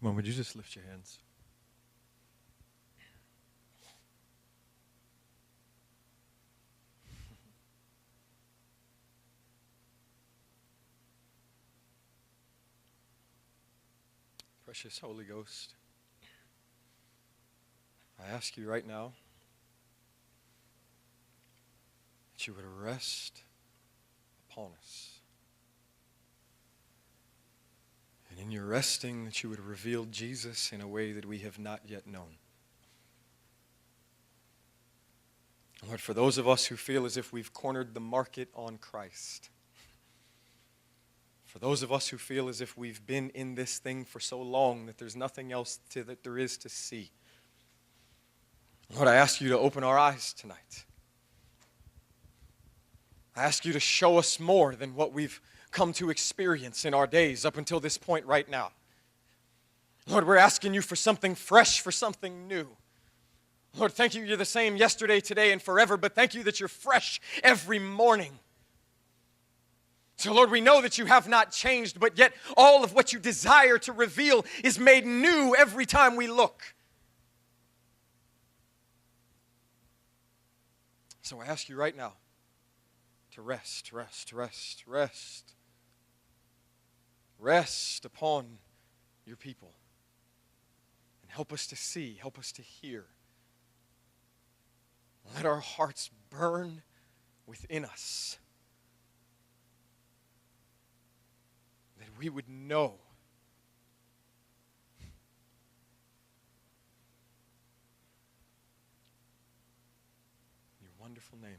Come on, would you just lift your hands? Precious Holy Ghost, I ask you right now that you would rest upon us. And in your resting, that you would reveal Jesus in a way that we have not yet known. Lord, for those of us who feel as if we've cornered the market on Christ, for those of us who feel as if we've been in this thing for so long that there's nothing else that there is to see, Lord, I ask you to open our eyes tonight. I ask you to show us more than what we've come to experience in our days up until this point right now. Lord, we're asking you for something fresh, for something new. Lord, thank you you're the same yesterday, today, and forever, but thank you that you're fresh every morning. So, Lord, we know that you have not changed, but yet all of what you desire to reveal is made new every time we look. So I ask you right now to rest upon your people. And help us to see, help us to hear. Let our hearts burn within us. That we would know your wonderful name.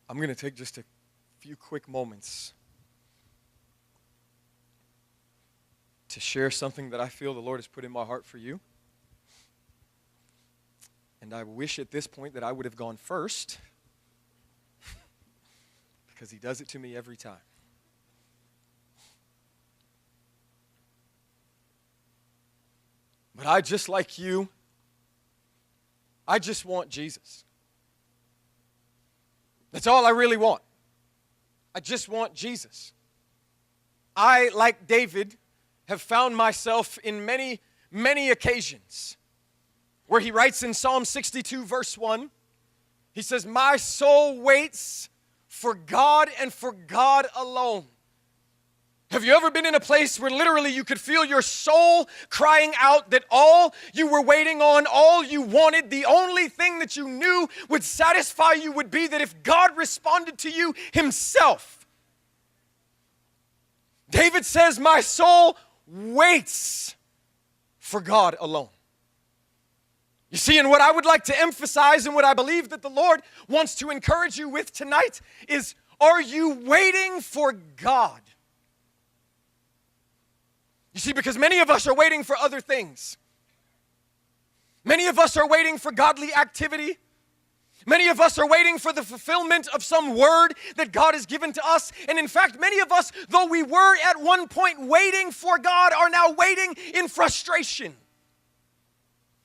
I'm going to take just a few quick moments to share something that I feel the Lord has put in my heart for you. And I wish at this point that I would have gone first, because he does it to me every time. But I, just like you, I just want Jesus. That's all I really want. I just want Jesus. I, like David, have found myself in many, many occasions where he writes in Psalm 62, verse 1, he says, "My soul waits for God and for God alone." Have you ever been in a place where literally you could feel your soul crying out that all you were waiting on, all you wanted, the only thing that you knew would satisfy you would be that if God responded to you himself? David says, "My soul waits for God alone." You see, and what I would like to emphasize and what I believe that the Lord wants to encourage you with tonight is, are you waiting for God? You see, because many of us are waiting for other things. Many of us are waiting for godly activity. Many of us are waiting for the fulfillment of some word that God has given to us. And in fact, many of us, though we were at one point waiting for God, are now waiting in frustration.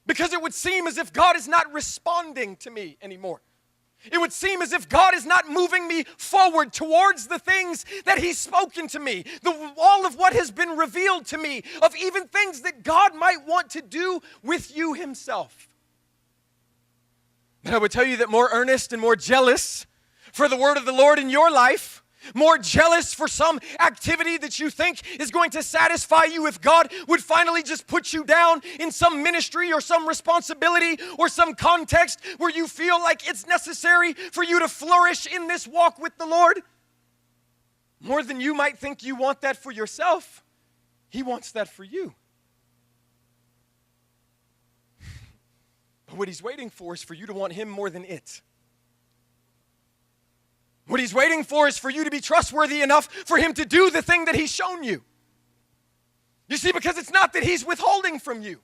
Because it would seem as if God is not responding to me anymore. It would seem as if God is not moving me forward towards the things that He's spoken to me. All of what has been revealed to me, of even things that God might want to do with you Himself. But I would tell you that more earnest and more jealous for the word of the Lord in your life, more jealous for some activity that you think is going to satisfy you if God would finally just put you down in some ministry or some responsibility or some context where you feel like it's necessary for you to flourish in this walk with the Lord. More than you might think you want that for yourself, He wants that for you. But what He's waiting for is for you to want Him more than it. What He's waiting for is for you to be trustworthy enough for Him to do the thing that He's shown you. You see, because it's not that He's withholding from you.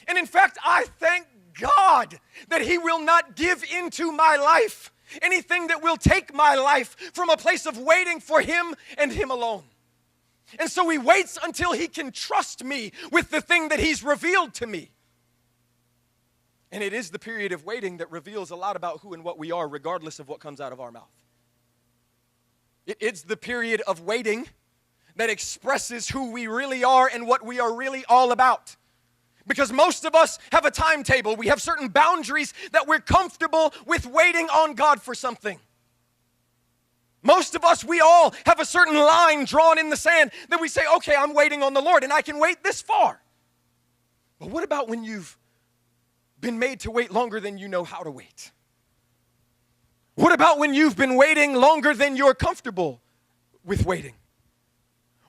And in fact, I thank God that he will not give into my life anything that will take my life from a place of waiting for him and him alone. And so he waits until he can trust me with the thing that he's revealed to me. And it is the period of waiting that reveals a lot about who and what we are, regardless of what comes out of our mouth. It's the period of waiting that expresses who we really are and what we are really all about. Because most of us have a timetable. We have certain boundaries that we're comfortable with waiting on God for something. Most of us, we all have a certain line drawn in the sand that we say, okay, I'm waiting on the Lord and I can wait this far. But what about when you've been made to wait longer than you know how to wait? What about when you've been waiting longer than you're comfortable with waiting?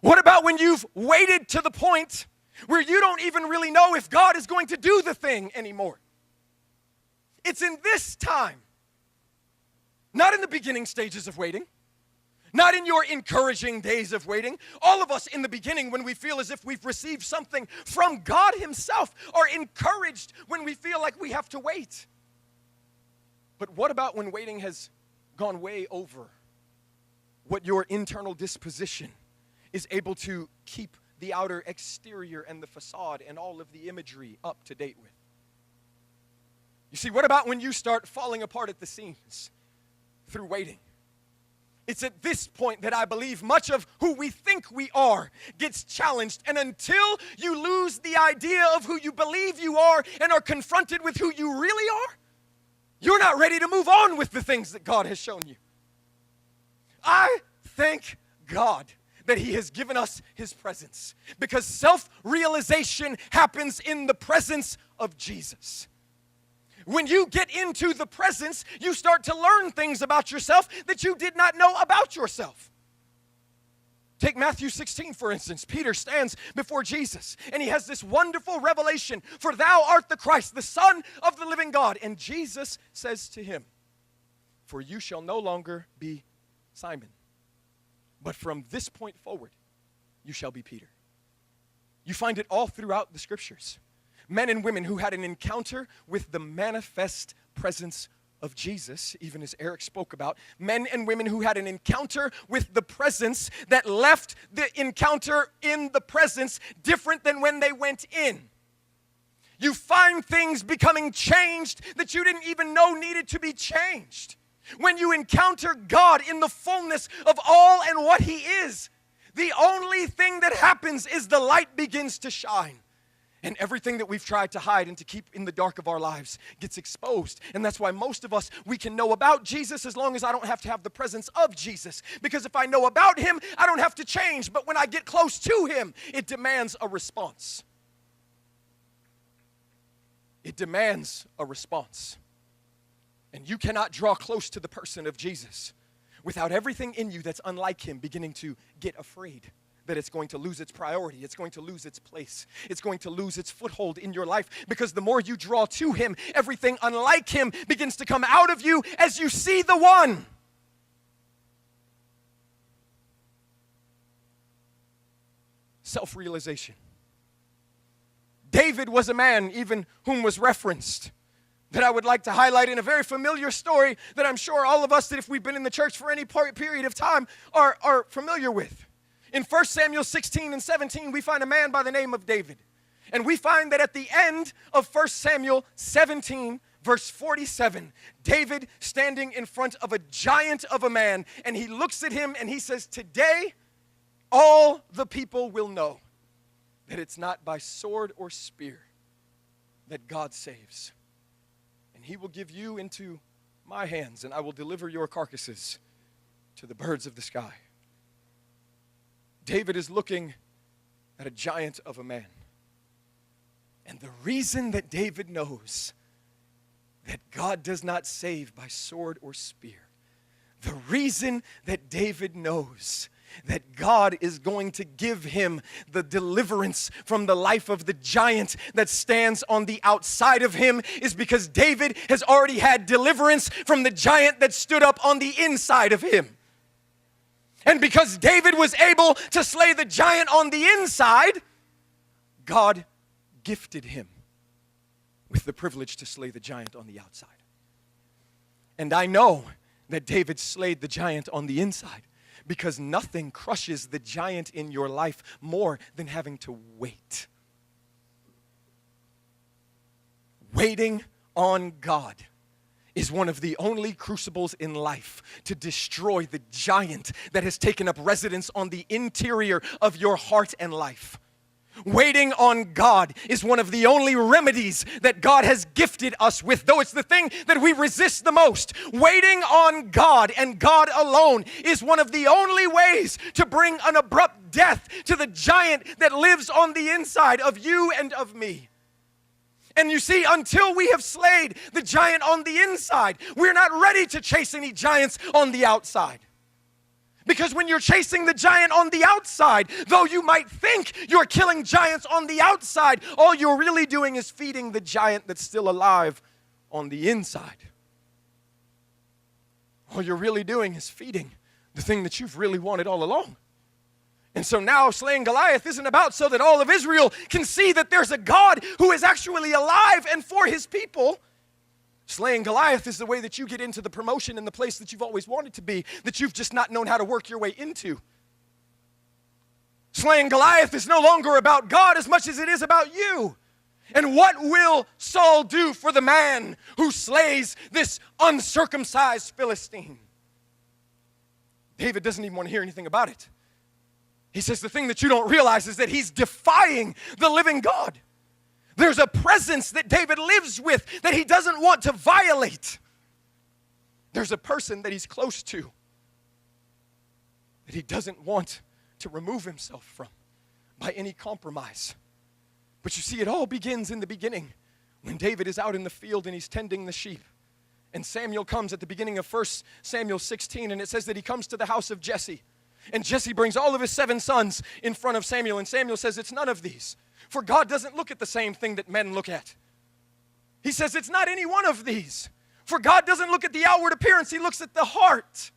What about when you've waited to the point where you don't even really know if God is going to do the thing anymore? It's in this time, not in the beginning stages of waiting, not in your encouraging days of waiting. All of us in the beginning, when we feel as if we've received something from God himself, are encouraged when we feel like we have to wait. But what about when waiting has gone way over what your internal disposition is able to keep the outer exterior and the facade and all of the imagery up to date with? You see, what about when you start falling apart at the seams through waiting? It's at this point that I believe much of who we think we are gets challenged. And until you lose the idea of who you believe you are and are confronted with who you really are, you're not ready to move on with the things that God has shown you. I thank God that he has given us his presence, because self-realization happens in the presence of Jesus. When you get into the presence, you start to learn things about yourself that you did not know about yourself. Take Matthew 16, for instance. Peter stands before Jesus, and he has this wonderful revelation. For thou art the Christ, the Son of the living God. And Jesus says to him, for you shall no longer be Simon, but from this point forward, you shall be Peter. You find it all throughout the scriptures. Men and women who had an encounter with the manifest presence of Jesus, even as Eric spoke about. Men and women who had an encounter with the presence that left the encounter in the presence different than when they went in. You find things becoming changed that you didn't even know needed to be changed. When you encounter God in the fullness of all and what he is, the only thing that happens is the light begins to shine. And everything that we've tried to hide and to keep in the dark of our lives gets exposed. And that's why most of us, we can know about Jesus as long as I don't have to have the presence of Jesus. Because if I know about him, I don't have to change. But when I get close to him, it demands a response. It demands a response. And you cannot draw close to the person of Jesus without everything in you that's unlike him beginning to get afraid that it's going to lose its priority, it's going to lose its place, it's going to lose its foothold in your life, because the more you draw to him, everything unlike him begins to come out of you as you see the one. Self-realization. David was a man, even whom was referenced, that I would like to highlight in a very familiar story that I'm sure all of us that if we've been in the church for any period of time are familiar with. In 1 Samuel 16 and 17, we find a man by the name of David. And we find that at the end of 1 Samuel 17, verse 47, David standing in front of a giant of a man, and he looks at him and he says, today all the people will know that it's not by sword or spear that God saves. And he will give you into my hands, and I will deliver your carcasses to the birds of the sky. David is looking at a giant of a man. And the reason that David knows that God does not save by sword or spear, the reason that David knows that God is going to give him the deliverance from the life of the giant that stands on the outside of him is because David has already had deliverance from the giant that stood up on the inside of him. And because David was able to slay the giant on the inside, God gifted him with the privilege to slay the giant on the outside. And I know that David slayed the giant on the inside, because nothing crushes the giant in your life more than having to wait. Waiting on God is one of the only crucibles in life to destroy the giant that has taken up residence on the interior of your heart and life. Waiting on God is one of the only remedies that God has gifted us with, though it's the thing that we resist the most. Waiting on God and God alone is one of the only ways to bring an abrupt death to the giant that lives on the inside of you and of me. And you see, until we have slayed the giant on the inside, we're not ready to chase any giants on the outside. Because when you're chasing the giant on the outside, though you might think you're killing giants on the outside, all you're really doing is feeding the giant that's still alive on the inside. All you're really doing is feeding the thing that you've really wanted all along. And so now slaying Goliath isn't about so that all of Israel can see that there's a God who is actually alive and for his people. Slaying Goliath is the way that you get into the promotion in the place that you've always wanted to be, that you've just not known how to work your way into. Slaying Goliath is no longer about God as much as it is about you. And what will Saul do for the man who slays this uncircumcised Philistine? David doesn't even want to hear anything about it. He says the thing that you don't realize is that he's defying the living God. There's a presence that David lives with that he doesn't want to violate. There's a person that he's close to that he doesn't want to remove himself from by any compromise. But you see, it all begins in the beginning when David is out in the field and he's tending the sheep. And Samuel comes at the beginning of 1 Samuel 16, and it says that he comes to the house of Jesse. And Jesse brings all of his 7 sons in front of Samuel, and Samuel says, it's none of these. For God doesn't look at the same thing that men look at. He says, it's not any one of these. For God doesn't look at the outward appearance, he looks at the heart.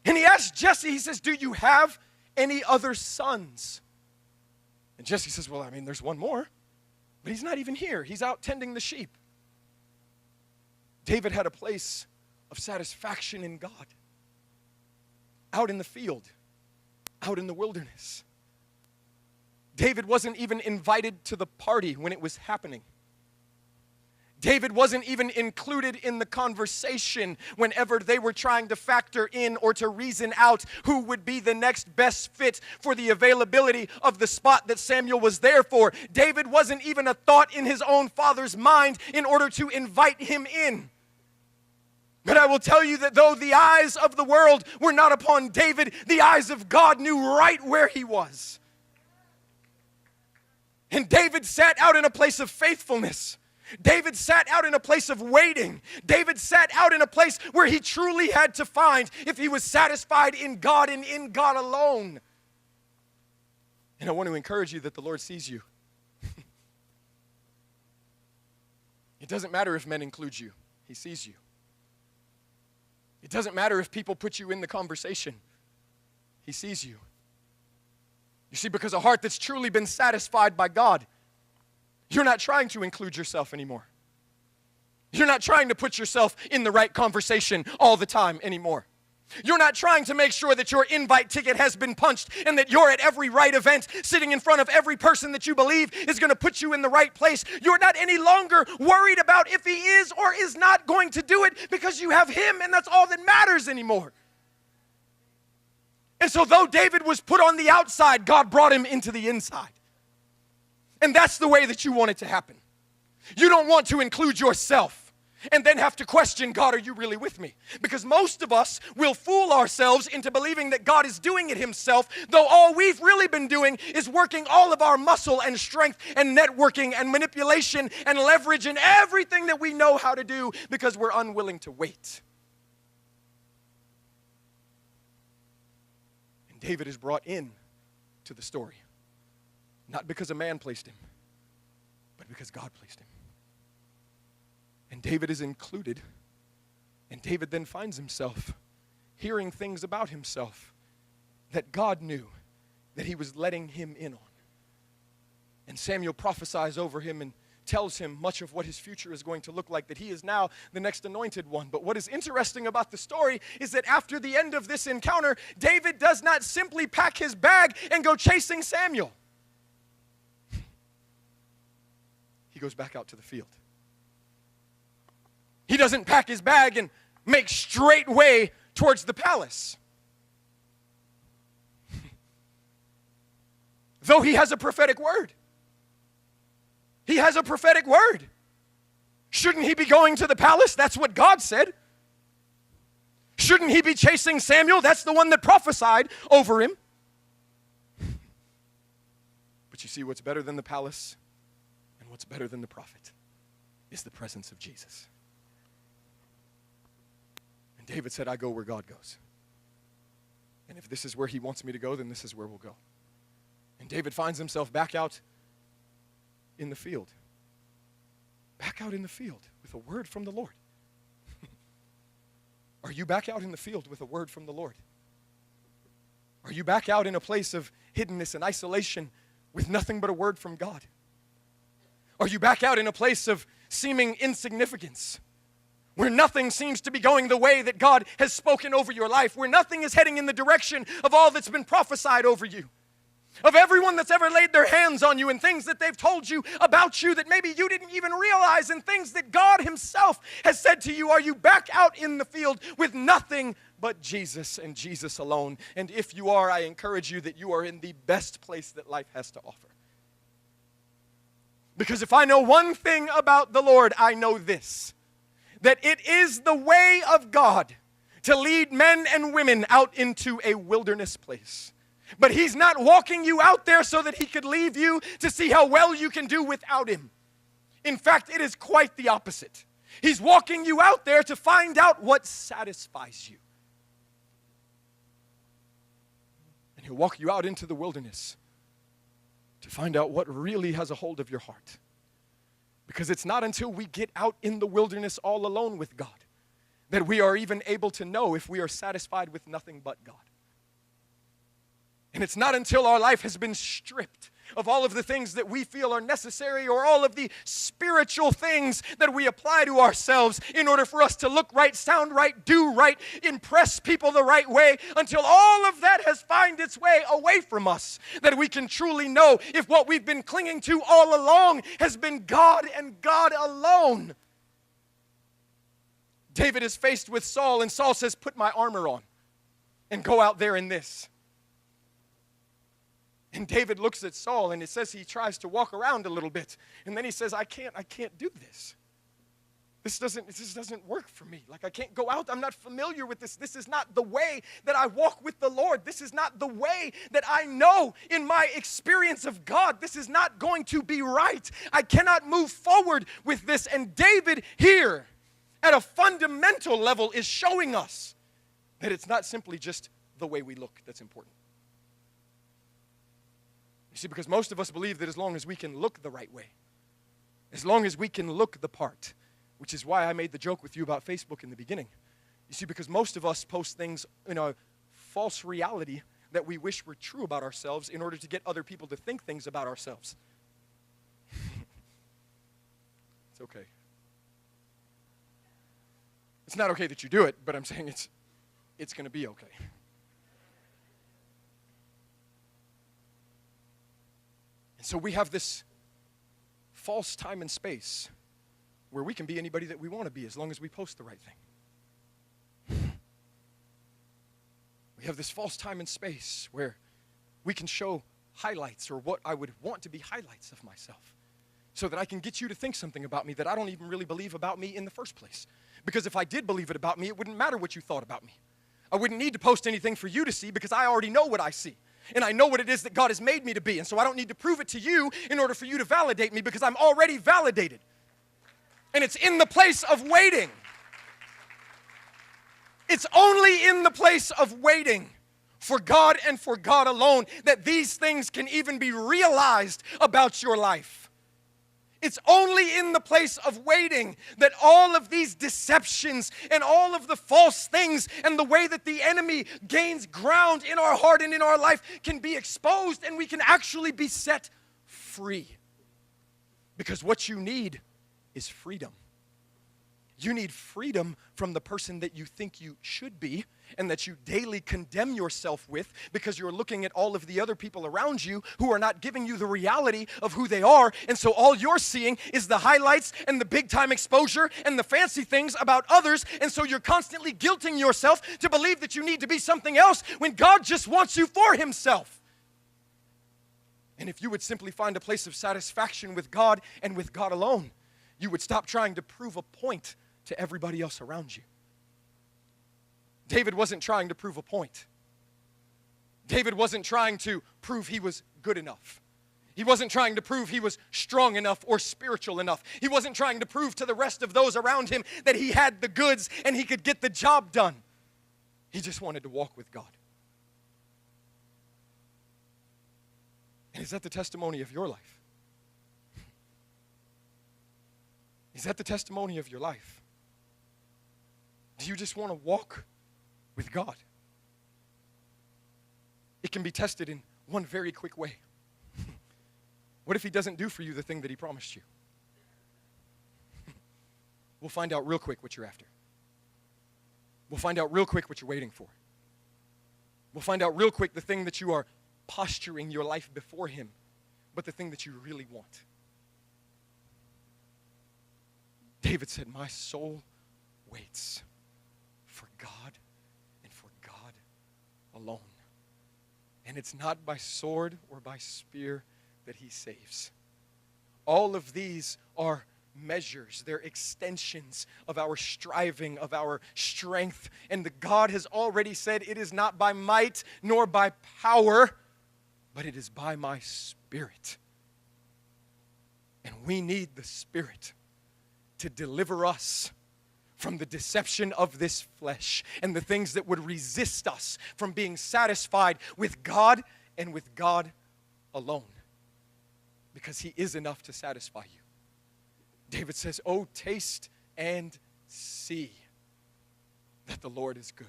And he asks Jesse, he says, do you have any other sons? And Jesse says, well, there's one more, but he's not even here. He's out tending the sheep. David had a place of satisfaction in God. Out in the field, out in the wilderness. David wasn't even invited to the party when it was happening. David wasn't even included in the conversation whenever they were trying to factor in or to reason out who would be the next best fit for the availability of the spot that Samuel was there for. David wasn't even a thought in his own father's mind in order to invite him in. But I will tell you that though the eyes of the world were not upon David, the eyes of God knew right where he was. And David sat out in a place of faithfulness. David sat out in a place of waiting. David sat out in a place where he truly had to find if he was satisfied in God and in God alone. And I want to encourage you that the Lord sees you. It doesn't matter if men include you. He sees you. It doesn't matter if people put you in the conversation. He sees you. You see, because a heart that's truly been satisfied by God, you're not trying to include yourself anymore. You're not trying to put yourself in the right conversation all the time anymore. You're not trying to make sure that your invite ticket has been punched and that you're at every right event, sitting in front of every person that you believe is going to put you in the right place. You're not any longer worried about if he is or is not going to do it because you have him, and that's all that matters anymore. And so though David was put on the outside, God brought him into the inside. And that's the way that you want it to happen. You don't want to include yourself and then have to question, God, are you really with me? Because most of us will fool ourselves into believing that God is doing it himself, though all we've really been doing is working all of our muscle and strength and networking and manipulation and leverage and everything that we know how to do because we're unwilling to wait. And David is brought in to the story, not because a man placed him, but because God placed him. And David is included, and David then finds himself hearing things about himself that God knew that he was letting him in on. And Samuel prophesies over him and tells him much of what his future is going to look like, that he is now the next anointed one. But what is interesting about the story is that after the end of this encounter, David does not simply pack his bag and go chasing Samuel. He goes back out to the field. He doesn't pack his bag and make straight way towards the palace. Though he has a prophetic word. He has a prophetic word. Shouldn't he be going to the palace? That's what God said. Shouldn't he be chasing Samuel? That's the one that prophesied over him. But you see, what's better than the palace and what's better than the prophet is the presence of Jesus. And David said, I go where God goes. And if this is where he wants me to go, then this is where we'll go. And David finds himself back out in the field. Back out in the field with a word from the Lord. Are you back out in the field with a word from the Lord? Are you back out in a place of hiddenness and isolation with nothing but a word from God? Are you back out in a place of seeming insignificance, where nothing seems to be going the way that God has spoken over your life, where nothing is heading in the direction of all that's been prophesied over you? Of everyone that's ever laid their hands on you and things that they've told you about you that maybe you didn't even realize, and things that God himself has said to you, are you back out in the field with nothing but Jesus and Jesus alone? And if you are, I encourage you that you are in the best place that life has to offer. Because if I know one thing about the Lord, I know this, that it is the way of God to lead men and women out into a wilderness place. But he's not walking you out there so that he could leave you to see how well you can do without him. In fact, it is quite the opposite. He's walking you out there to find out what satisfies you. And he'll walk you out into the wilderness to find out what really has a hold of your heart. Because it's not until we get out in the wilderness all alone with God that we are even able to know if we are satisfied with nothing but God. And it's not until our life has been stripped of all of the things that we feel are necessary, or all of the spiritual things that we apply to ourselves in order for us to look right, sound right, do right, impress people the right way, until all of that has found its way away from us, that we can truly know if what we've been clinging to all along has been God and God alone. David is faced with Saul, and Saul says, put my armor on and go out there in this. And David looks at Saul, and it says he tries to walk around a little bit. And then he says, I can't do this. This doesn't work for me. Like, I can't go out. I'm not familiar with this. This is not the way that I walk with the Lord. This is not the way that I know in my experience of God. This is not going to be right. I cannot move forward with this. And David here, at a fundamental level, is showing us that it's not simply just the way we look that's important. You see, because most of us believe that as long as we can look the right way, as long as we can look the part, which is why I made the joke with you about Facebook in the beginning. You see, because most of us post things in a false reality that we wish were true about ourselves in order to get other people to think things about ourselves. It's okay. It's not okay that you do it, but I'm saying it's going to be okay. And so we have this false time and space where we can be anybody that we want to be as long as we post the right thing. We have this false time and space where we can show highlights, or what I would want to be highlights of myself, so that I can get you to think something about me that I don't even really believe about me in the first place. Because if I did believe it about me, it wouldn't matter what you thought about me. I wouldn't need to post anything for you to see, because I already know what I see. And I know what it is that God has made me to be. And so I don't need to prove it to you in order for you to validate me, because I'm already validated. And it's in the place of waiting. It's only in the place of waiting for God and for God alone that these things can even be realized about your life. It's only in the place of waiting that all of these deceptions and all of the false things and the way that the enemy gains ground in our heart and in our life can be exposed, and we can actually be set free. Because what you need is freedom. You need freedom from the person that you think you should be and that you daily condemn yourself with because you're looking at all of the other people around you who are not giving you the reality of who they are. And so all you're seeing is the highlights and the big time exposure and the fancy things about others. And so you're constantly guilting yourself to believe that you need to be something else when God just wants you for himself. And if you would simply find a place of satisfaction with God and with God alone, you would stop trying to prove a point to everybody else around you. David wasn't trying to prove a point. David wasn't trying to prove he was good enough. He wasn't trying to prove he was strong enough or spiritual enough. He wasn't trying to prove to the rest of those around him that he had the goods and he could get the job done. He just wanted to walk with God. And is that the testimony of your life? Is that the testimony of your life? Do you just want to walk with God? It can be tested in one very quick way. What if he doesn't do for you the thing that he promised you? We'll find out real quick what you're after. We'll find out real quick what you're waiting for. We'll find out real quick the thing that you are posturing your life before him, but the thing that you really want. David said, my soul waits for God and for God alone. And it's not by sword or by spear that he saves. All of these are measures. They're extensions of our striving, of our strength. And the God has already said it is not by might nor by power, but it is by my Spirit. And we need the Spirit to deliver us from the deception of this flesh and the things that would resist us from being satisfied with God and with God alone. Because he is enough to satisfy you. David says, oh, taste and see that the Lord is good.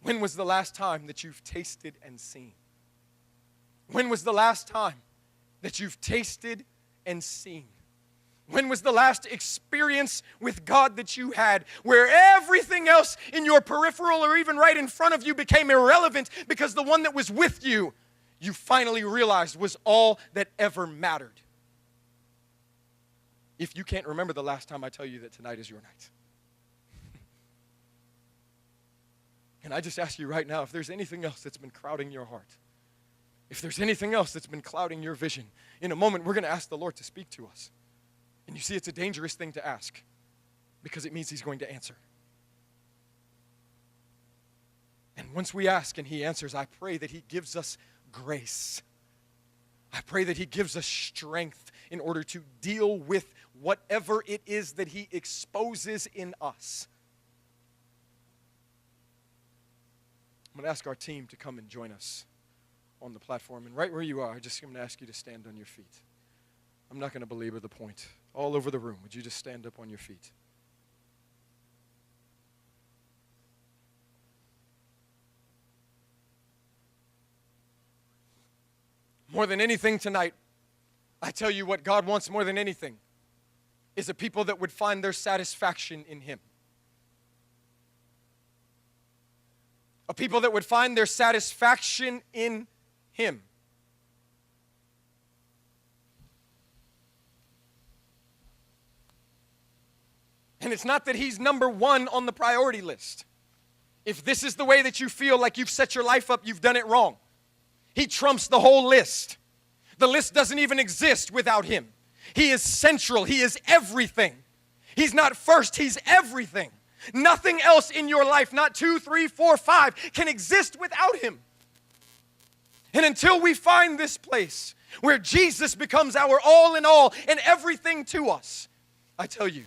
When was the last time that you've tasted and seen? When was the last time that you've tasted and seen? When was the last experience with God that you had where everything else in your peripheral or even right in front of you became irrelevant because the one that was with you, you finally realized was all that ever mattered? If you can't remember the last time, I tell you that tonight is your night. And I just ask you right now, if there's anything else that's been crowding your heart, if there's anything else that's been clouding your vision, in a moment we're going to ask the Lord to speak to us. And you see, it's a dangerous thing to ask because it means he's going to answer. And once we ask and he answers, I pray that he gives us grace. I pray that he gives us strength in order to deal with whatever it is that he exposes in us. I'm going to ask our team to come and join us on the platform. And right where you are, I'm going to ask you to stand on your feet. I'm not going to belabor the point. All over the room, would you just stand up on your feet? More than anything tonight, I tell you what God wants more than anything is a people that would find their satisfaction in him. A people that would find their satisfaction in him. And it's not that he's number one on the priority list. If this is the way that you feel like you've set your life up, you've done it wrong. He trumps the whole list. The list doesn't even exist without him. He is central. He is everything. He's not first. He's everything. Nothing else in your life, not 2, 3, 4, 5, can exist without him. And until we find this place where Jesus becomes our all in all and everything to us, I tell you,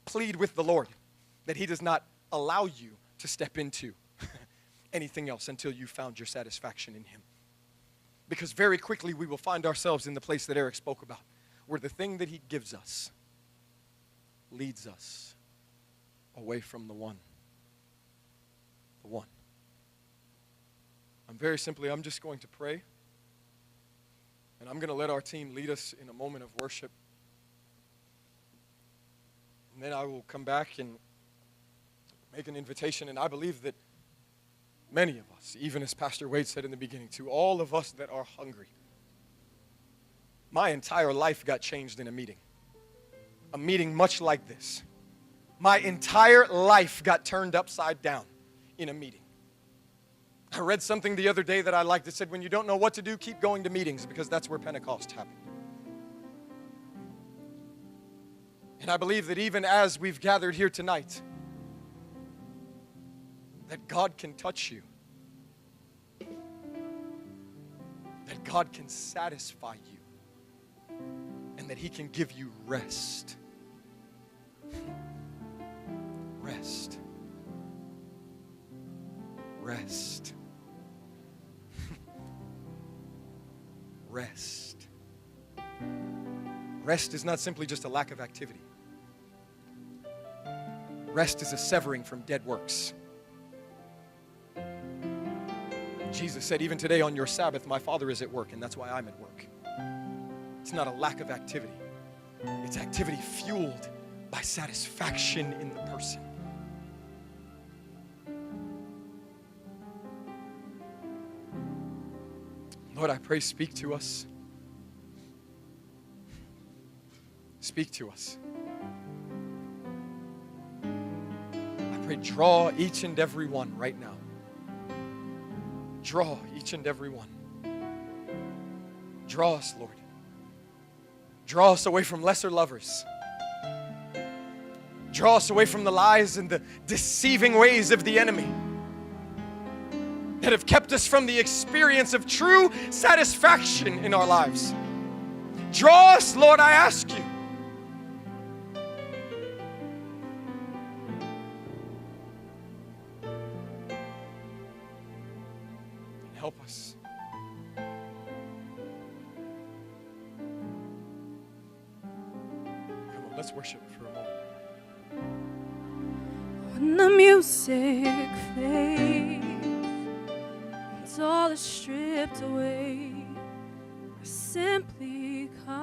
plead with the Lord that he does not allow you to step into anything else until you found your satisfaction in him. Because very quickly we will find ourselves in the place that Eric spoke about, where the thing that he gives us leads us away from the one. The one. I'm just going to pray. And I'm going to let our team lead us in a moment of worship. And then I will come back and make an invitation. And I believe that many of us, even as Pastor Wade said in the beginning, to all of us that are hungry, my entire life got changed in a meeting much like this. My entire life got turned upside down in a meeting. I read something the other day that I liked. It said, when you don't know what to do, keep going to meetings, because that's where Pentecost happened. And I believe that even as we've gathered here tonight, that God can touch you. That God can satisfy you. And that He can give you rest. Rest. Rest. Rest. Rest is not simply just a lack of activity. Rest is a severing from dead works. Jesus said, even today on your Sabbath, my Father is at work, and that's why I'm at work. It's not a lack of activity. It's activity fueled by satisfaction in the person. Lord, I pray, speak to us. Speak to us. I pray, draw each and every one right now. Draw each and every one. Draw us, Lord. Draw us away from lesser lovers. Draw us away from the lies and the deceiving ways of the enemy that have kept us from the experience of true satisfaction in our lives. Draw us, Lord, I ask you. Help us. Come on, let's worship for a moment. When the music fades, it's all is stripped away. I simply come,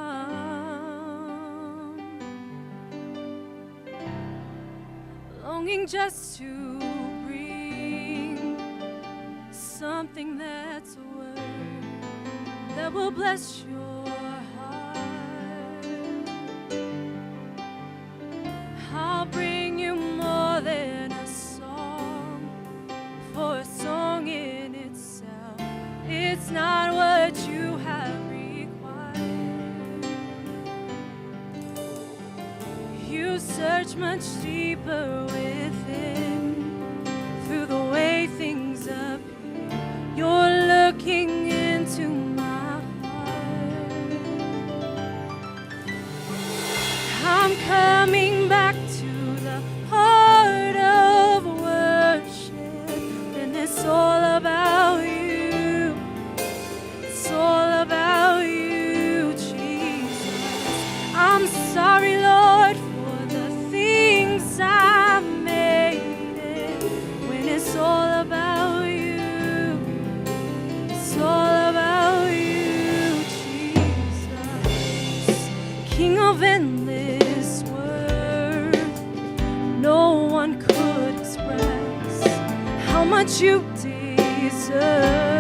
longing just to bring something that's a word that will bless your heart. I'll bring you more than a song, for a song in itself, it's not what you have required. You search much deeper within, through the way things appear. You're looking into my heart. I'm coming back to the heart of worship, and it's all about you. It's all about you, Jesus. I'm sorry, Lord, for the things I made it, when it's all about you. It's all about you, Jesus. King of endless worth, no one could express how much you deserve.